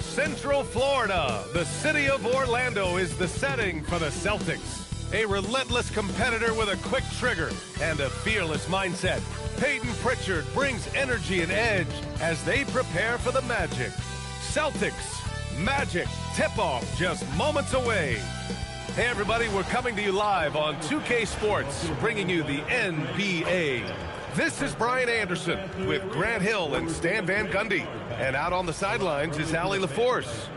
Central Florida, the city of Orlando is the setting for the Celtics. A relentless competitor with a quick trigger and a fearless mindset. Peyton Pritchard brings energy and edge as they prepare for the Magic. Celtics, Magic, tip-off just moments away. Hey everybody, we're coming to you live on 2K Sports, bringing you the NBA. This is Brian Anderson with Grant Hill and Stan Van Gundy. And out on the sidelines is Allie LaForce.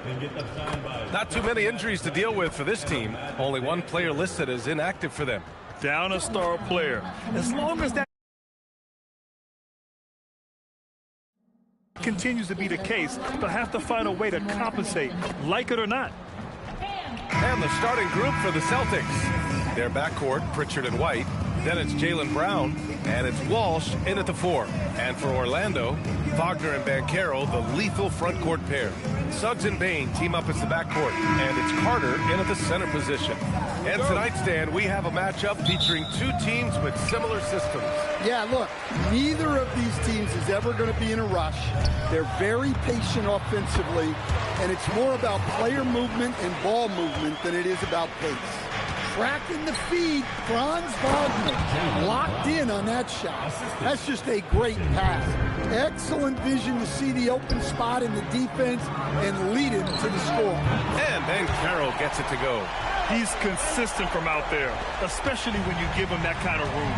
Not too many injuries to deal with for this team. Only one player listed as inactive for them. Down a star player. As long as that continues to be the case, they'll have to find a way to compensate, like it or not. And the starting group for the Celtics. Their backcourt, Pritchard and White. Then it's Jaylen Brown, and it's Walsh in at the 4. And for Orlando, Wagner and Banchero, the lethal front court pair. Suggs and Bane team up as the backcourt, and it's Carter in at the center position. And tonight, Stan, we have a matchup featuring two teams with similar systems. Yeah, look, neither of these teams is ever going to be in a rush. They're very patient offensively, and it's more about player movement and ball movement than it is about pace. Tracking the feed, Franz Wagner locked in on that shot. That's just a great pass. Excellent vision to see the open spot in the defense and lead him to the score. And Banchero gets it to go. He's consistent from out there, especially when you give him that kind of room.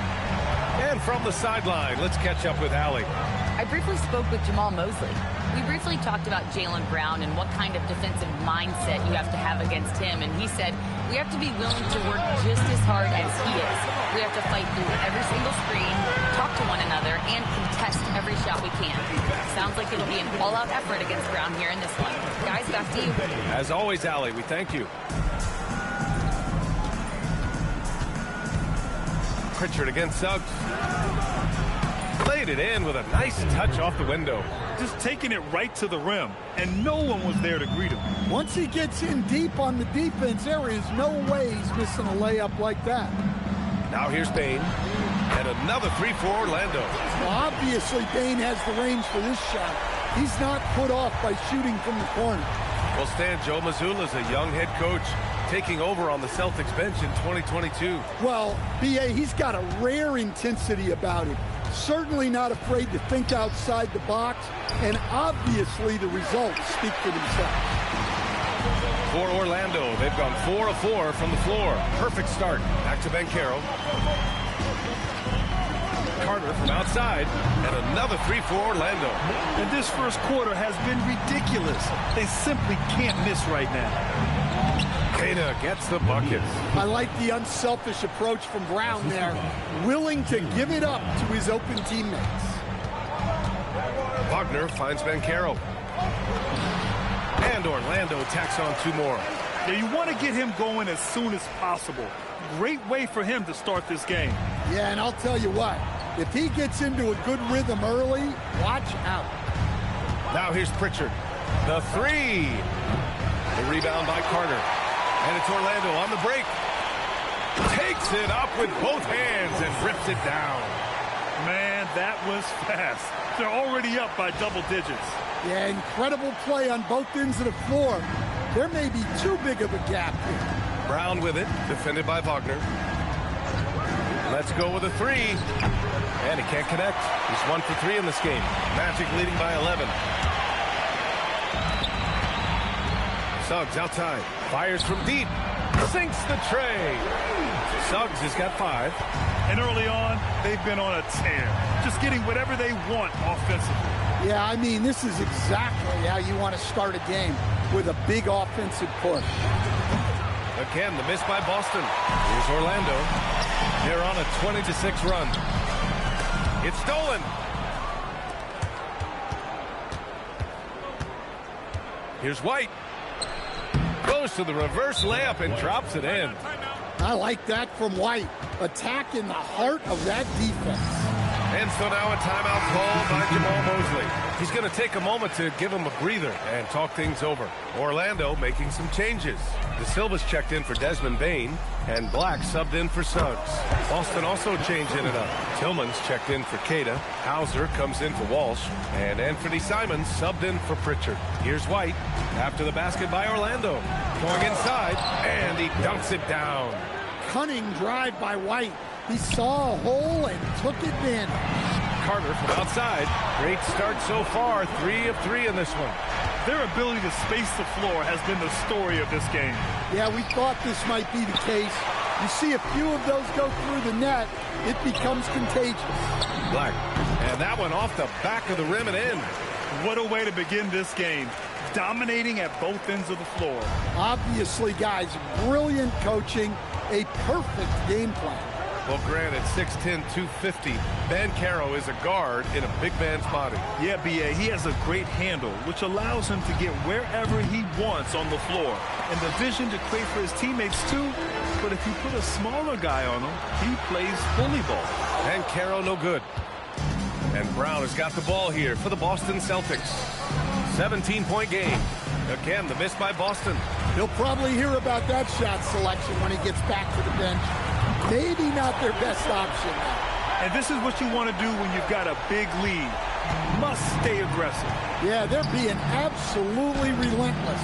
And from the sideline, let's catch up with Allie. I briefly spoke with Jamal Mosley. We briefly talked about Jaylen Brown and what kind of defensive mindset you have to have against him, and he said we have to be willing to work just as hard as he is. We have to fight through every single screen, talk to one another, and contest every shot we can. Sounds like it'll be an all-out effort against Brown here in this one. Guys, back to you. As always, Allie, we thank you. Pritchard against Suggs. Played it in with a nice touch off the window. Just taking it right to the rim, and no one was there to greet him. Once he gets in deep on the defense, there is no way he's missing a layup like that. Now here's Bane. And another 3 for Orlando. Well, obviously, Bane has the range for this shot. He's not put off by shooting from the corner. Well, Stan, Joe Mazzulla is a young head coach taking over on the Celtics bench in 2022. Well, B.A., he's got a rare intensity about him. Certainly not afraid to think outside the box, and obviously the results speak for themselves. For Orlando, they've gone 4 of 4 from the floor. Perfect start. Back to Banchero. Carter from outside, and another 3 for Orlando. And this first quarter has been ridiculous. They simply can't miss right now. Kana gets the bucket. I like the unselfish approach from Brown there, willing to give it up to his open teammates. Wagner finds Banchero. And Orlando tacks on 2 more. Yeah, you want to get him going as soon as possible. Great way for him to start this game. Yeah, and I'll tell you what, if he gets into a good rhythm early, watch out. Now here's Pritchard. The 3. The rebound by Carter. And it's Orlando on the break. Takes it up with both hands and rips it down. Man, that was fast. They're already up by double digits. Yeah, incredible play on both ends of the floor. There may be too big of a gap here. Brown with it, defended by Wagner. Let's go with a 3. And he can't connect. He's 1 for 3 in this game. Magic leading by 11. Suggs outside. Fires from deep. Sinks the tray. Suggs has got 5. And early on, they've been on a tear. Just getting whatever they want offensively. Yeah, I mean, this is exactly how you want to start a game, with a big offensive push. Again, the miss by Boston. Here's Orlando. They're on a 20-6 run. It's stolen. Here's White. Goes to the reverse layup and drops it in. I like that from White. Attack in the heart of that defense. And so now a timeout called by Jamal Mosley. He's going to take a moment to give him a breather and talk things over. Orlando making some changes. De Silva's checked in for Desmond Bane, and Black subbed in for Suggs. Boston also changing it up. Tillman's checked in for Queta. Hauser comes in for Walsh, and Anthony Simons subbed in for Pritchard. Here's White after the basket by Orlando. Going inside, and he dunks it down. Cunning drive by White. He saw a hole and took advantage. Carter from outside. Great start so far. 3 of 3 in this one. Their ability to space the floor has been the story of this game. Yeah, we thought this might be the case. You see a few of those go through the net, it becomes contagious. Black. And that one off the back of the rim and in. What a way to begin this game. Dominating at both ends of the floor. Obviously, guys, brilliant coaching, a perfect game plan. Well, granted, 6'10", 250. Banchero is a guard in a big man's body. Yeah, B.A., he has a great handle, which allows him to get wherever he wants on the floor. And the vision to create for his teammates, too. But if you put a smaller guy on him, he plays bully ball. Banchero no good. And Brown has got the ball here for the Boston Celtics. 17-point game. Again, the miss by Boston. He'll probably hear about that shot selection when he gets back to the bench. Maybe not their best option. And this is what you want to do when you've got a big lead. Must stay aggressive. Yeah, they're being absolutely relentless.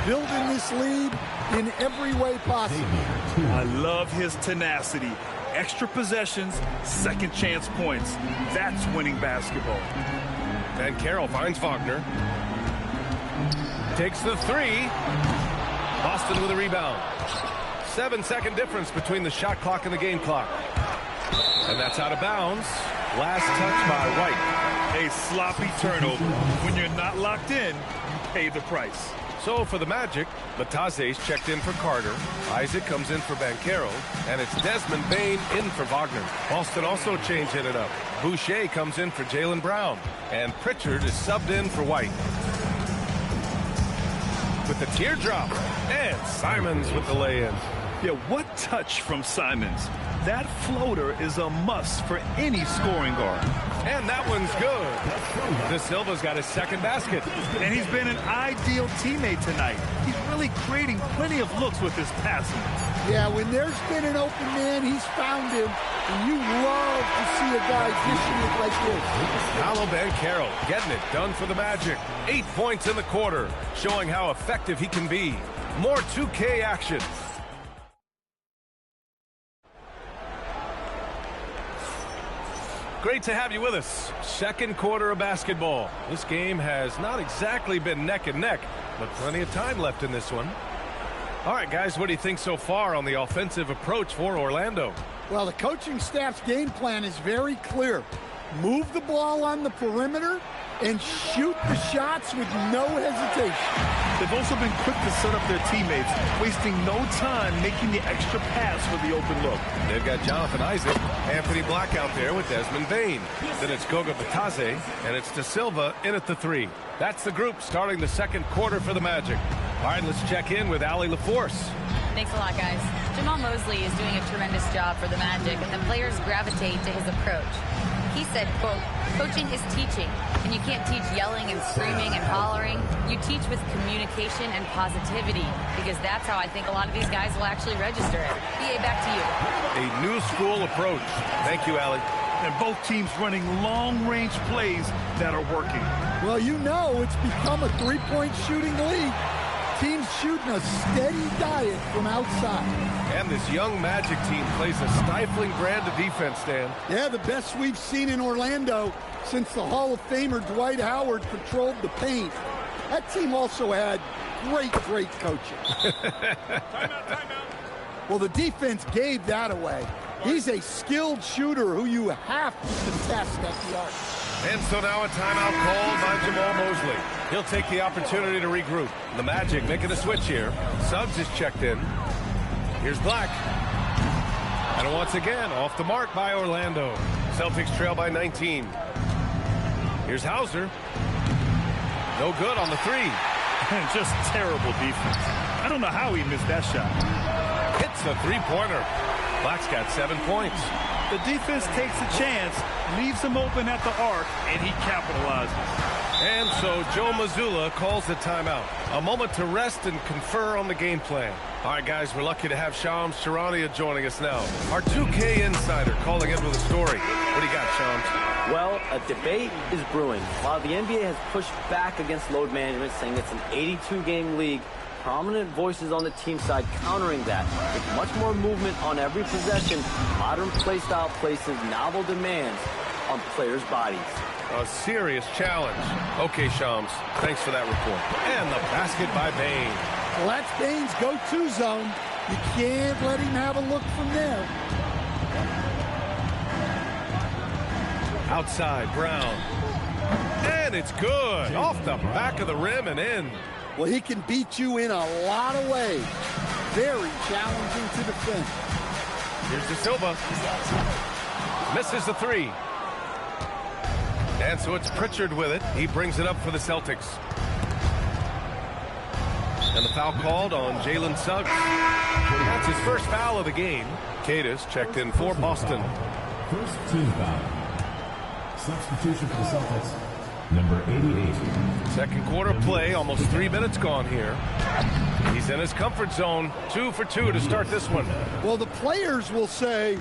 Building this lead in every way possible. I love his tenacity. Extra possessions, second chance points. That's winning basketball. And Carroll finds Wagner. Takes the 3. Boston with a rebound. 7-second difference between the shot clock and the game clock. And that's out of bounds. Last touch by White. A sloppy turnover. When you're not locked in, you pay the price. So for the Magic, Mataze's checked in for Carter. Isaac comes in for Banchero. And it's Desmond Bane in for Wagner. Boston also changing it up. Boucher comes in for Jaylen Brown. And Pritchard is subbed in for White. With the teardrop. And Simons with the lay-in. Yeah, what touch from Simons. That floater is a must for any scoring guard. And that one's good. De Silva's got his second basket. And he's been an ideal teammate tonight. He's really creating plenty of looks with his passing. Yeah, when there's been an open man, he's found him. And you love to see a guy dishing it like this. Paolo Banchero getting it done for the Magic. 8 points in the quarter, showing how effective he can be. More 2K action. Great to have you with us. Second quarter of basketball. This game has not exactly been neck and neck, but plenty of time left in this one. All right, guys, what do you think so far on the offensive approach for Orlando? Well, the coaching staff's game plan is very clear. Move the ball on the perimeter and shoot the shots with no hesitation. They've also been quick to set up their teammates, wasting no time making the extra pass for the open look. They've got Jonathan Isaac, Anthony Black out there with Desmond Bane. Then it's Goga Batadze, and it's De Silva in at the 3. That's the group starting the second quarter for the Magic. All right, let's check in with Allie LaForce. Thanks a lot, guys. Jamal Mosley is doing a tremendous job for the Magic, and the players gravitate to his approach. He said, quote, coaching is teaching, and you can't teach yelling and screaming and hollering. You teach with communication and positivity, because that's how I think a lot of these guys will actually register it. BA, back to you. A new school approach. Thank you, Allie. And both teams running long-range plays that are working. Well, you know it's become a three-point shooting league. Teams shooting a steady diet from outside. And this young Magic team plays a stifling brand of defense, Dan. Yeah, the best we've seen in Orlando since the Hall of Famer Dwight Howard controlled the paint. That team also had great coaching. Timeout. Well, the defense gave that away. He's a skilled shooter who you have to contest at the arc. And so now a timeout called by Jamal Mosley. He'll take the opportunity to regroup. The Magic making a switch here. Suggs is checked in. Here's Black. And once again, off the mark by Orlando. Celtics trail by 19. Here's Hauser. No good on the 3. Just terrible defense. I don't know how he missed that shot. Hits the three-pointer. Black's got 7 points. The defense takes a chance, leaves him open at the arc, and he capitalizes. And so Joe Mazzulla calls the timeout. A moment to rest and confer on the game plan. All right, guys, we're lucky to have Shams Charania joining us now. Our 2K insider calling in with a story. What do you got, Shams? Well, a debate is brewing. While the NBA has pushed back against load management, saying it's an 82-game league, prominent voices on the team side countering that. With much more movement on every possession, modern play style places novel demands on players' bodies. A serious challenge. Okay, Shams, thanks for that report. And the basket by Bane. Well, that's Bane's go-to zone. You can't let him have a look from there. Outside, Brown. And it's good. Off the back of the rim and in. Well, he can beat you in a lot of ways. Very challenging to defend. Here's De Silva. Misses the three. And so it's Pritchard with it. He brings it up for the Celtics. And the foul called on Jalen Suggs. That's his first foul of the game. Cadis checked in for Boston. First team foul. Substitution for the Celtics, number 88. Second quarter play, almost 3 minutes gone here. He's in his comfort zone. 2 for 2 to start this one. Well, the players will say,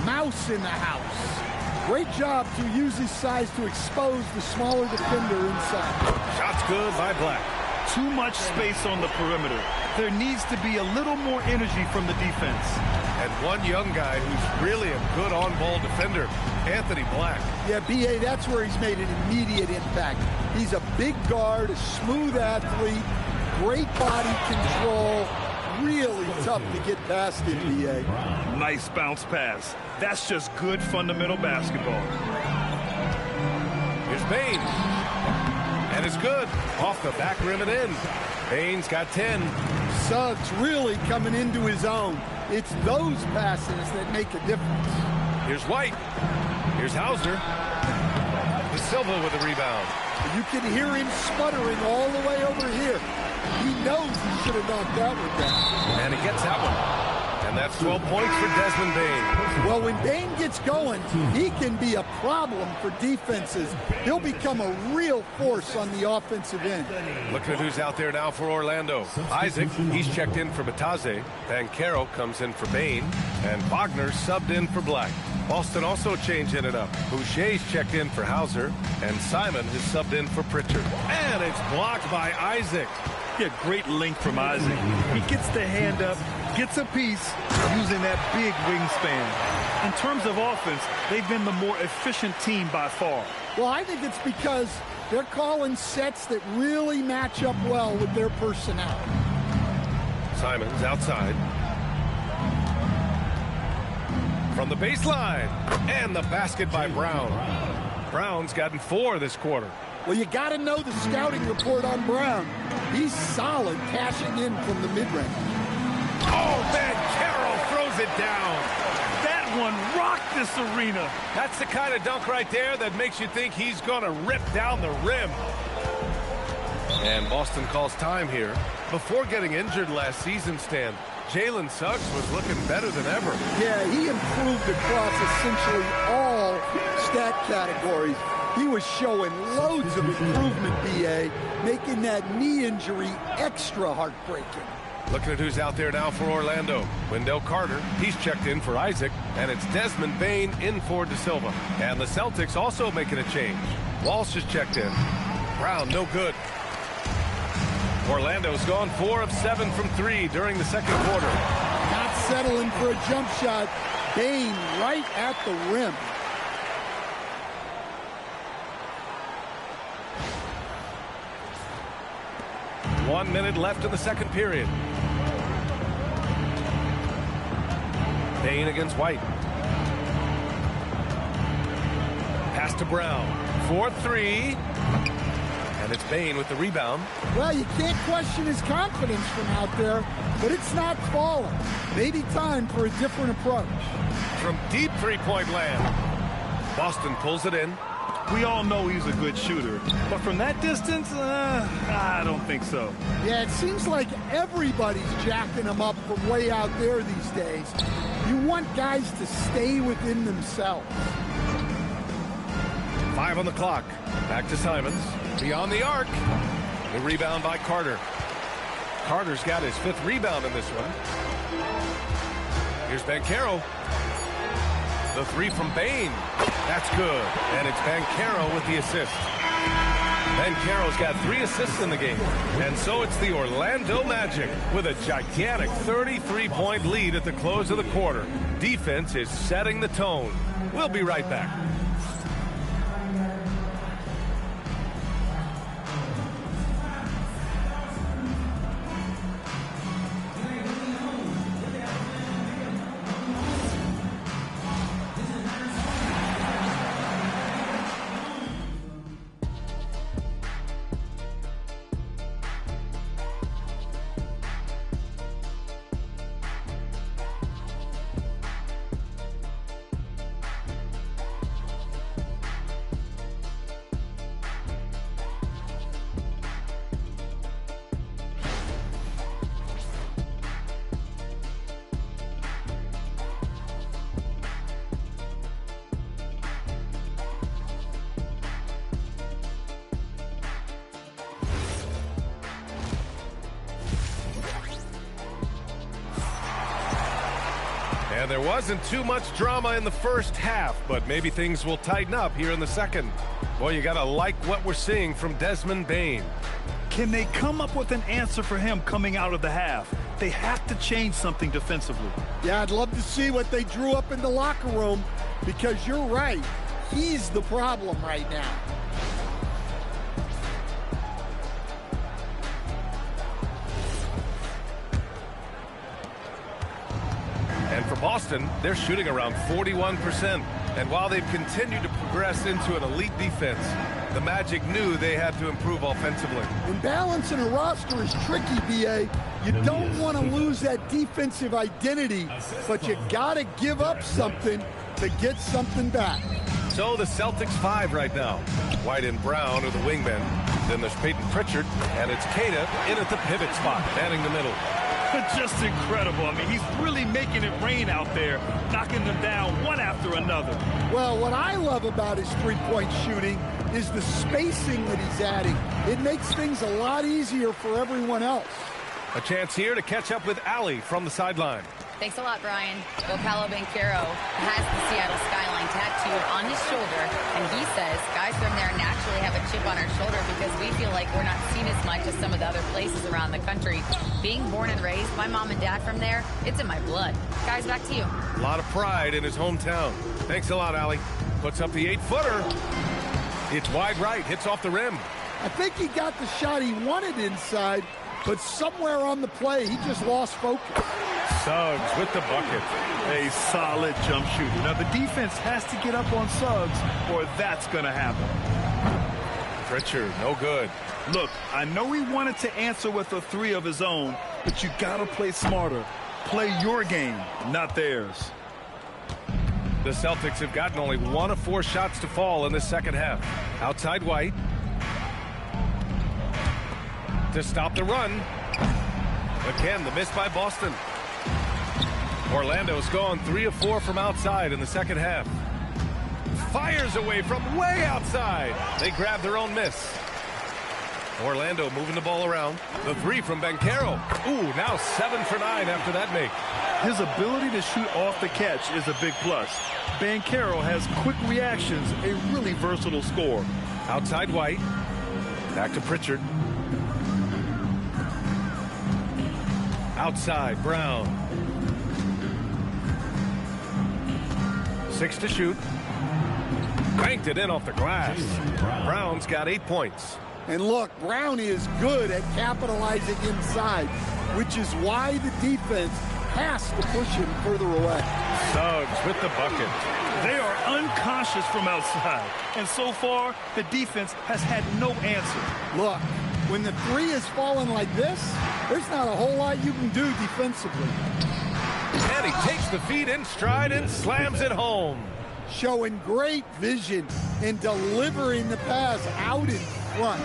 mouse in the house. Great job to use his size to expose the smaller defender inside. Shot's good by Black. Too much space on the perimeter. There needs to be a little more energy from the defense. And one young guy who's really a good on-ball defender, Anthony Black. Yeah, B.A., that's where he's made an immediate impact. He's a big guard, a smooth athlete, great body control, really tough to get past it, B.A. Nice bounce pass. That's just good fundamental basketball. Here's Bane. And it's good. Off the back rim and in. Bane's got 10. Suggs really coming into his own. It's those passes that make a difference. Here's White. Here's Hauser. De Silva with the rebound. You can hear him sputtering all the way over here. He knows he should have knocked that one down. And he gets that one. And that's 12 points for Desmond Bane. Well, when Bane gets going, he can be a problem for defenses. He'll become a real force on the offensive end. Looking at who's out there now for Orlando. Isaac, he's checked in for Bataze. Banchero comes in for Bane. And Wagner subbed in for Black. Boston also changing it up. Boucher's checked in for Hauser. And Simon has subbed in for Pritchard. And it's blocked by Isaac. Yeah, great link from Isaac. He gets the hand up, gets a piece, using that big wingspan. In terms of offense, they've been the more efficient team by far. Well, I think it's because they're calling sets that really match up well with their personnel. Simon's outside. From the baseline. And the basket by Brown. Brown's gotten 4 this quarter. Well, you got to know the scouting report on Brown. He's solid cashing in from the mid-range. Oh, Banchero throws it down. That one rocked this arena. That's the kind of dunk right there that makes you think he's going to rip down the rim. And Boston calls time here. Before getting injured last season, Stan, Jalen Suggs was looking better than ever. Yeah, he improved across essentially all stat categories. He was showing loads of improvement, B.A., making that knee injury extra heartbreaking. Looking at who's out there now for Orlando. Wendell Carter, he's checked in for Isaac, and it's Desmond Bane in for De Silva. And the Celtics also making a change. Walsh is checked in. Brown, no good. Orlando's gone 4 of 7 from 3 during the second quarter. Not settling for a jump shot. Bane right at the rim. One minute left in the second period. Bane against White. Pass to Brown. 4-3. And it's Bane with the rebound. Well, you can't question his confidence from out there, but it's not falling. Maybe time for a different approach. From deep three-point land. Boston pulls it in. We all know he's a good shooter, but from that distance, I don't think so. Yeah, it seems like everybody's jacking him up from way out there these days. You want guys to stay within themselves. 5 on the clock. Back to Simons. Beyond the arc. The rebound by Carter. Carter's got his 5th rebound in this one. Here's Banchero. The 3 from Bane. That's good. And it's Banchero with the assist. Banchero's got 3 assists in the game. And so it's the Orlando Magic with a gigantic 33-point lead at the close of the quarter. Defense is setting the tone. We'll be right back. And there wasn't too much drama in the first half, but maybe things will tighten up here in the second. Boy, you gotta like what we're seeing from Desmond Bane. Can they come up with an answer for him coming out of the half? They have to change something defensively. Yeah, I'd love to see what they drew up in the locker room, because you're right. He's the problem right now. And for Boston, they're shooting around 41%. And while they've continued to progress into an elite defense, the Magic knew they had to improve offensively. And balancing a roster is tricky, B.A. You don't want to lose that defensive identity, but you got to give up something to get something back. So the Celtics 5 right now. White and Brown are the wingmen. Then there's Peyton Pritchard, and it's Queta in at the pivot spot, manning the middle. Just incredible. I mean, he's really making it rain out there, knocking them down one after another. Well, what I love about his three-point shooting is the spacing that he's adding. It makes things a lot easier for everyone else. A chance here to catch up with Allie from the sideline. Thanks a lot, Brian. Well, Paolo Banchero has the Seattle skyline tattooed on his shoulder, and he says guys from there naturally have a chip on our shoulder because we feel like we're not seen as much as some of the other places around the country. Being born and raised, my mom and dad from there, it's in my blood. Guys, back to you. A lot of pride in his hometown. Thanks a lot, Allie. Puts up the 8-footer. It's wide right, hits off the rim. I think he got the shot he wanted inside, but somewhere on the play, he just lost focus. Suggs with the bucket. A solid jump shooter. Now, the defense has to get up on Suggs, or that's going to happen. Pritchard, no good. Look, I know he wanted to answer with a 3 of his own, but you got to play smarter. Play your game, not theirs. The Celtics have gotten only 1 of 4 shots to fall in the second half. Outside White. To stop the run. Again, the miss by Boston. Orlando's gone 3 of 4 from outside in the second half. Fires away from way outside. They grab their own miss. Orlando moving the ball around. The 3 from Banchero. Ooh, now 7 for 9 after that make. His ability to shoot off the catch is a big plus. Banchero has quick reactions, a really versatile scorer. Outside White. Back to Pritchard. Outside Brown. 6 to shoot. Banked it in off the glass. Brown's got 8 points. And look, Brown is good at capitalizing inside, which is why the defense has to push him further away. Suggs with the bucket. They are unconscious from outside, and so far, the defense has had no answer. Look, when the 3 is falling like this, there's not a whole lot you can do defensively. And he takes the feed in stride and slams it home. showing great vision and delivering the pass out in front.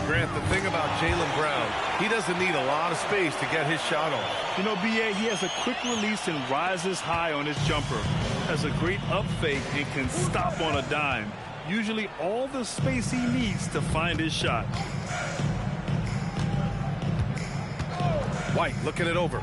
Grant, the thing about Jaylen Brown, he doesn't need a lot of space to get his shot off. You know, B.A., he has a quick release and rises high on his jumper. Has a great up fake and can stop on a dime. Usually all the space he needs to find his shot. White looking it over.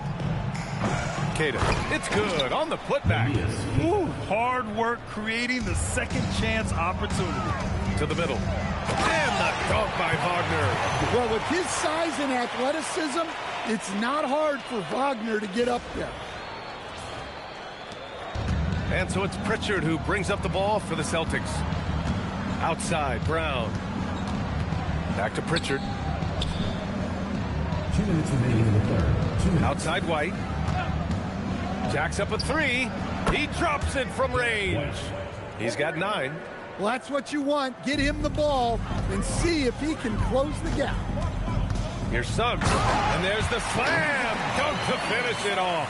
Queta, it's good on the putback. Ooh, hard work creating the second chance opportunity. To the middle. And the dunk by Wagner. Well, with his size and athleticism, it's not hard for Wagner to get up there. And so it's Pritchard who brings up the ball for the Celtics. Outside, Brown. Back to Pritchard. 2 minutes remaining in the third. Outside White. Jacks up a three. He drops it from range. He's got 9. Well, that's what you want. Get him the ball and see if he can close the gap. Here's Suggs. And there's the slam. Dunk to finish it off.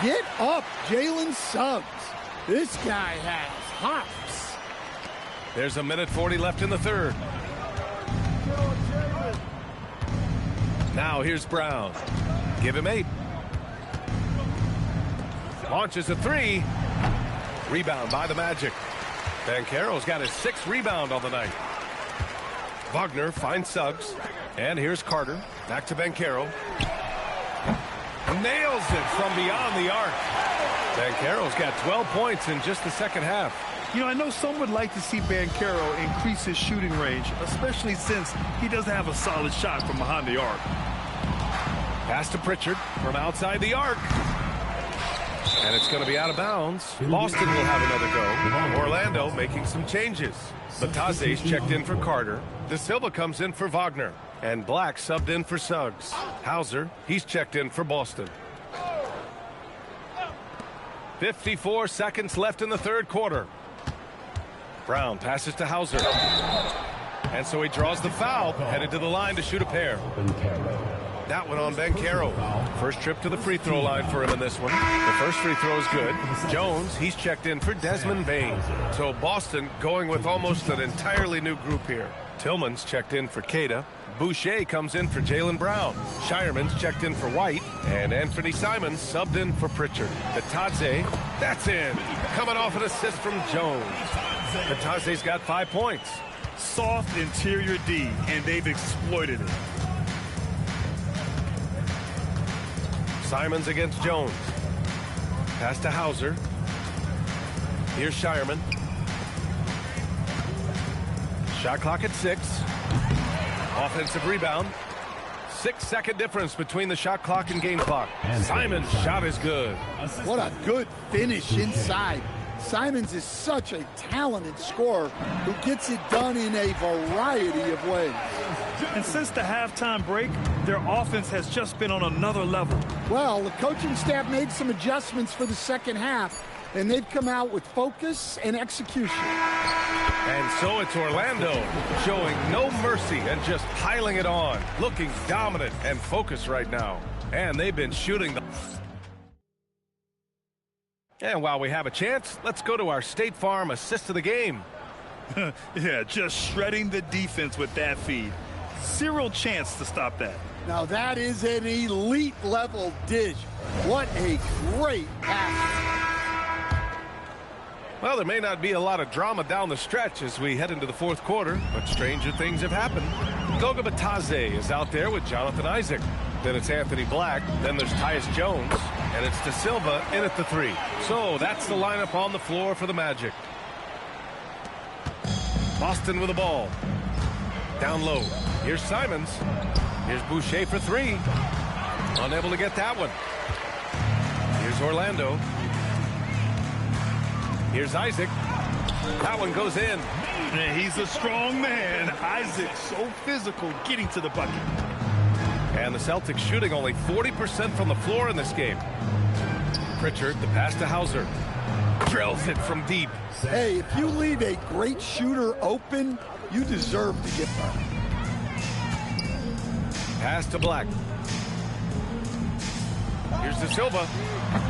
Get up, Jalen Suggs. This guy has hops. There's 1:40 left in the third. Now here's Brown. Give him 8. Launches a 3. Rebound by the Magic. Banchero's got his 6th rebound on the night. Wagner finds Suggs. And here's Carter. Back to Banchero. Nails it from beyond the arc. Banchero's got 12 points in just the second half. You know, I know some would like to see Banchero increase his shooting range, especially since he doesn't have a solid shot from behind the arc. Pass to Pritchard from outside the arc. And it's going to be out of bounds. Boston will have another go. Orlando making some changes. Batase's checked in for Carter. De Silva comes in for Wagner. And Black subbed in for Suggs. Hauser, he's checked in for Boston. 54 seconds left in the third quarter. Brown passes to Hauser. And so he draws the foul, headed to the line to shoot a pair. That one on Banchero. First trip to the free throw line for him in this one. The first free throw is good. Jones, he's checked in for Desmond Bain. So Boston going with almost an entirely new group here. Tillman's checked in for Queta. Boucher comes in for Jaylen Brown. Shireman's checked in for White. And Anthony Simons subbed in for Pritchard. Bataze, that's in. Coming off an assist from Jones. Bataze's got 5 points. Soft interior D, and they've exploited it. Simons against Jones. Pass to Hauser. Here's Shireman. Shot clock at 6. Offensive rebound. 6-second difference between the shot clock and game clock. Simon's shot is good. What a good finish inside. Simons is such a talented scorer who gets it done in a variety of ways. And since the halftime break, their offense has just been on another level. Well, the coaching staff made some adjustments for the second half, and they've come out with focus and execution. And so it's Orlando showing no mercy and just piling it on, looking dominant and focused right now. And they've been shooting the... And while we have a chance, let's go to our State Farm assist of the game. Yeah, just shredding the defense with that feed. Zero chance to stop that. Now that is an elite level dish. What a great pass. Well, there may not be a lot of drama down the stretch as we head into the fourth quarter, but stranger things have happened. Goga Bataze is out there with Jonathan Isaac. Then it's Anthony Black. Then there's Tyus Jones. And it's De Silva in at the 3. So that's the lineup on the floor for the Magic. Boston with the ball. Down low. Here's Simons. Here's Boucher for 3. Unable to get that one. Here's Orlando. Here's Isaac. That one goes in. Man, he's a strong man. Isaac, so physical, getting to the bucket. And the Celtics shooting only 40% from the floor in this game. Pritchard, the pass to Hauser. Drills it from deep. Hey, if you leave a great shooter open, you deserve to get better. Pass to Black. Here's De Silva.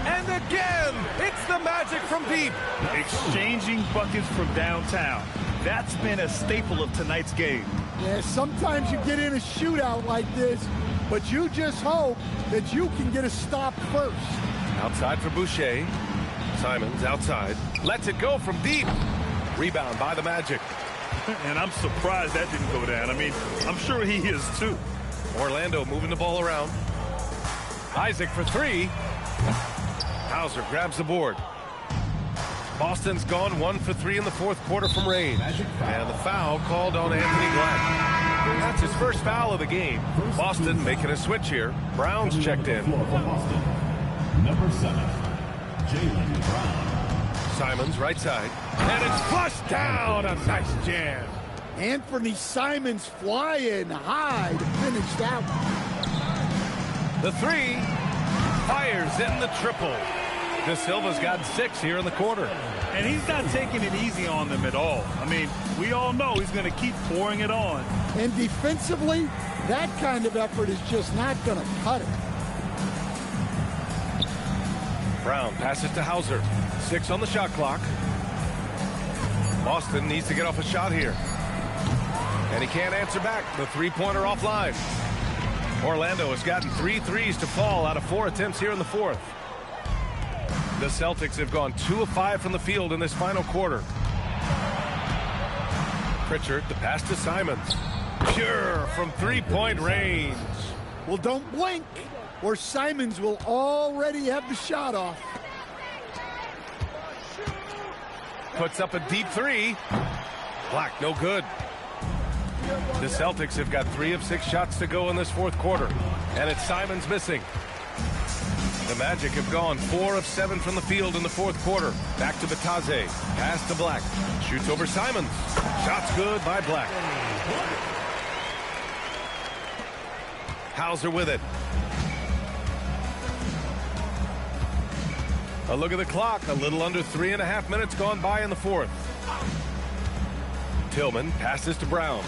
And again, it's the Magic from deep. Exchanging buckets from downtown. That's been a staple of tonight's game. Yeah, sometimes you get in a shootout like this, but you just hope that you can get a stop first. Outside for Boucher. Simons outside. Lets it go from deep. Rebound by the Magic. And I'm surprised that didn't go down. I mean, I'm sure he is too. Orlando moving the ball around. Isaac for three. Hauser grabs the board. Boston's gone 1 for 3 in the fourth quarter from range. And the foul called on Anthony Black. That's his first foul of the game. Boston making a switch here. Brown's checked in. Number 7, Jaylen Brown. Simons right side. And it's flushed down. A nice jam. Anthony Simons flying high to finish that one. The three fires in the triple. De Silva's got 6 here in the quarter. And he's not taking it easy on them at all. I mean, we all know he's going to keep pouring it on. And defensively, that kind of effort is just not going to cut it. Brown passes to Hauser. 6 on the shot clock. Boston needs to get off a shot here. And he can't answer back. The three-pointer offline. Orlando has gotten 3 threes to fall out of 4 attempts here in the fourth. The Celtics have gone 2 of 5 from the field in this final quarter. Pritchard, the pass to Simons. Pure from three-point range. Well, don't blink, or Simons will already have the shot off. Puts up a deep three. Black, no good. The Celtics have got 3 of 6 shots to go in this fourth quarter. And it's Simons missing. The Magic have gone 4 of 7 from the field in the fourth quarter. Back to Batadze. Pass to Black. Shoots over Simons. Shot's good by Black. Hauser with it. A look at the clock. A little under 3.5 minutes gone by in the fourth. Tillman passes to Brown.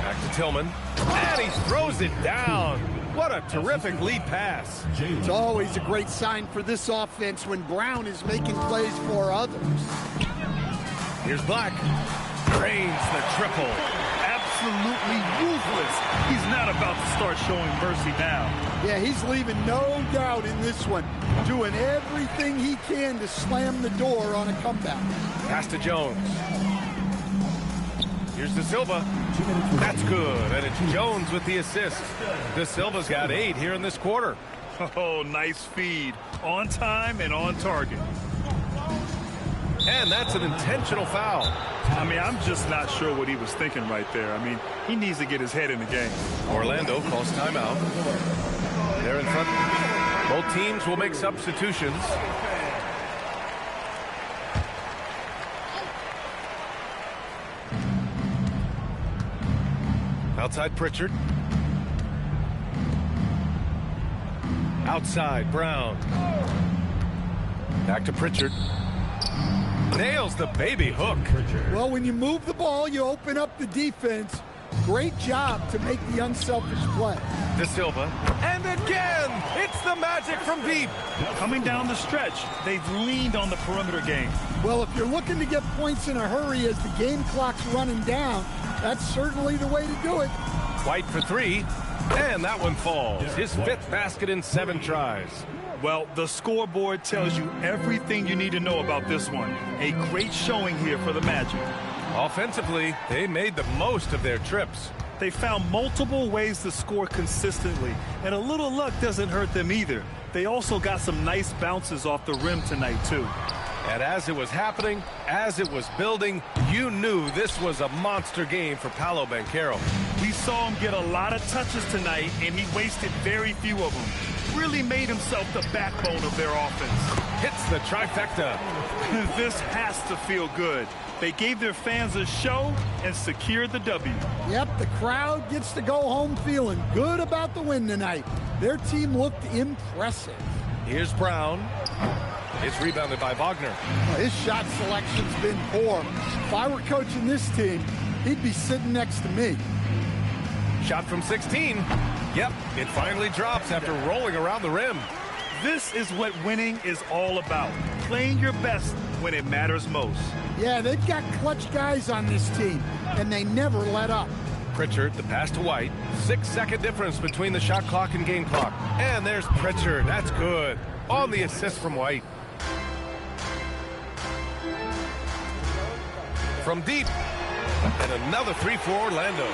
Back to Tillman. And he throws it down. What a terrific lead pass. It's always a great sign for this offense when Brown is making plays for others. Here's Black. Drains the triple. Absolutely ruthless. He's not about to start showing mercy now. Yeah, he's leaving no doubt in this one. Doing everything he can to slam the door on a comeback. Pass to Jones. Here's De Silva. That's good. And it's Jones with the assist. De Silva's got 8 here in this quarter. Oh, nice feed. On time and on target. And that's an intentional foul. I mean, I'm just not sure what he was thinking right there. I mean, he needs to get his head in the game. Orlando calls timeout. They're in front. Both teams will make substitutions. Outside Pritchard. Outside Brown. Back to Pritchard. Nails the baby hook. Well, when you move the ball, you open up the defense. Great job to make the unselfish play. De Silva. And again, it's the Magic from deep. Coming down the stretch, they've leaned on the perimeter game. Well, if you're looking to get points in a hurry as the game clock's running down, that's certainly the way to do it. White for 3. And that one falls. His 5th basket in 7 tries. Well, the scoreboard tells you everything you need to know about this one. A great showing here for the Magic. Offensively, they made the most of their trips. They found multiple ways to score consistently, and a little luck doesn't hurt them either. They also got some nice bounces off the rim tonight, too. And as it was happening, as it was building, you knew this was a monster game for Paolo Banchero. We saw him get a lot of touches tonight, and he wasted very few of them. Really made himself the backbone of their offense. Hits the trifecta. This has to feel good. They gave their fans a show and secured the W. Yep, the crowd gets to go home feeling good about the win tonight. Their team looked impressive. Here's Brown. It's rebounded by Wagner. Well, his shot selection's been poor. If I were coaching this team, he'd be sitting next to me. Shot from 16. Yep, it finally drops after rolling around the rim. This is what winning is all about. Playing your best when it matters most. Yeah, they've got clutch guys on this team, and they never let up. Pritchard, the pass to White. 6-second difference between the shot clock and game clock. And there's Pritchard. That's good. On the assist from White. From deep. And another three for Orlando.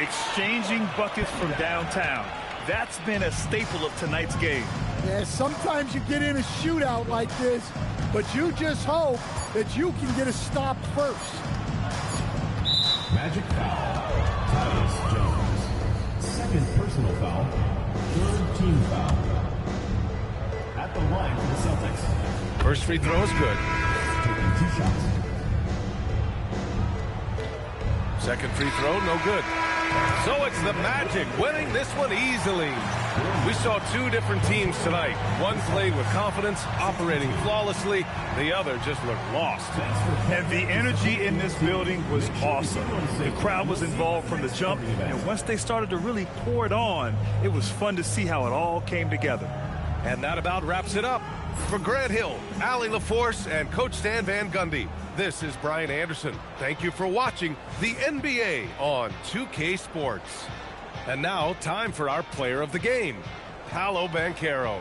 Exchanging buckets from downtown. That's been a staple of tonight's game. Yeah, sometimes you get in a shootout like this, but you just hope that you can get a stop first. Magic foul. Tyus Jones. Second personal foul. Third team foul. At the line for the Celtics. First free throw is good. Taking 2 shots. Second free throw, no good. So it's the Magic winning this one easily. We saw 2 different teams tonight. One played with confidence, operating flawlessly. The other just looked lost. And the energy in this building was awesome. The crowd was involved from the jump, and once they started to really pour it on, it was fun to see how it all came together. And that about wraps it up. For Grant Hill, Allie LaForce, and Coach Stan Van Gundy, this is Brian Anderson. Thank you for watching the NBA on 2K Sports. And now, time for our player of the game, Paolo Banchero.